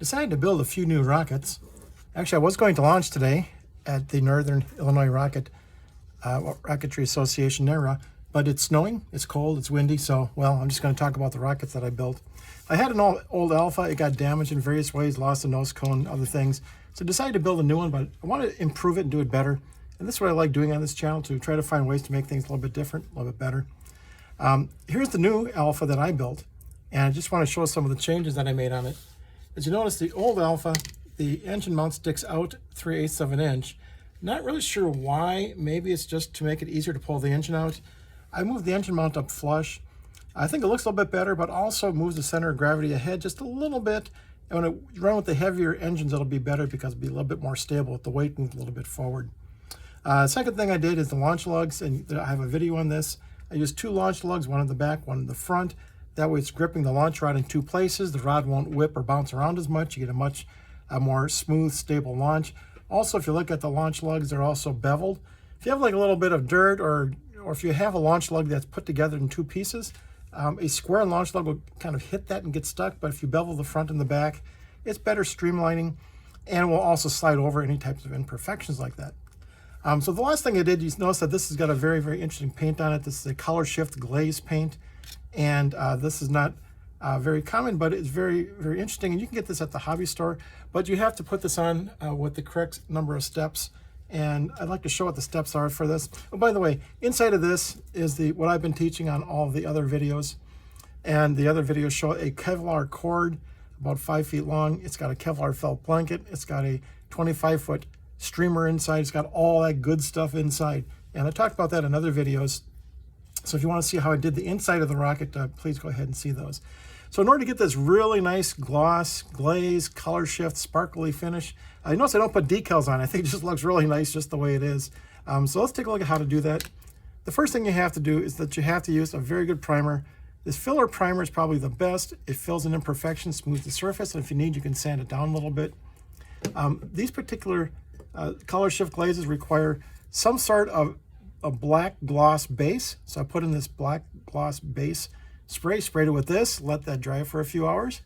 decided to build a few new rockets. Actually, I was going to launch today at the Northern Illinois Rocketry Association, NIRA, but it's snowing, it's cold, it's windy, so, well, I'm just going to talk about the rockets that I built. I had an old Alpha. It got damaged in various ways, lost the nose cone, other things. So I decided to build a new one, but I want to improve it and do it better. And this is what I like doing on this channel, to try to find ways to make things a little bit different, a little bit better. Here's the new Alpha that I built, and I just want to show some of the changes that I made on it. As you notice, the old Alpha, the engine mount sticks out 3/8 of an inch. Not really sure why. Maybe it's just to make it easier to pull the engine out. I moved the engine mount up flush. I think it looks a little bit better, but also moves the center of gravity ahead just a little bit. And when you run with the heavier engines, it'll be better because it'll be a little bit more stable with the weight moved a little bit forward. Second thing I did is the launch lugs, and I have a video on this. I used 2 launch lugs, one in the back, one in the front. That way it's gripping the launch rod in 2 places. The rod won't whip or bounce around as much. You get a much more smooth, stable launch. Also, if you look at the launch lugs, they're also beveled. If you have like a little bit of dirt, or if you have a launch lug that's put together in 2 pieces, a square launch lug will kind of hit that and get stuck. But if you bevel the front and the back, it's better streamlining, and will also slide over any types of imperfections like that. So the last thing I did, you notice that this has got a very, very interesting paint on it. This is a color shift glaze paint. And this is not very common, but it's very, very interesting. And you can get this at the hobby store, but you have to put this on with the correct number of steps. And I'd like to show what the steps are for this. Oh, by the way, inside of this is what I've been teaching on all of the other videos. And the other videos show a Kevlar cord about 5 feet long. It's got a Kevlar felt blanket. It's got a 25-foot streamer inside. It's got all that good stuff inside. And I talked about that in other videos. So if you want to see how I did the inside of the rocket, please go ahead and see those. So in order to get this really nice gloss, glaze, color shift, sparkly finish, I notice I don't put decals on. I think it just looks really nice just the way it is. So let's take a look at how to do that. The first thing you have to do is that you have to use a very good primer. This filler primer is probably the best. It fills in imperfections, smooths the surface, and if you need, you can sand it down a little bit. These particular color shift glazes require some sort of a black gloss base. So I put in this black gloss base spray, sprayed it with this, let that dry for a few hours,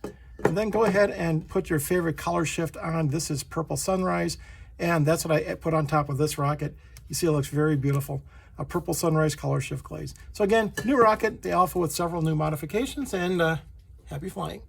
and then go ahead and put your favorite color shift on. This is Purple Sunrise, and that's what I put on top of this rocket. You see it looks very beautiful. A Purple Sunrise color shift glaze. So again, new rocket, the Alpha, with several new modifications, and happy flying.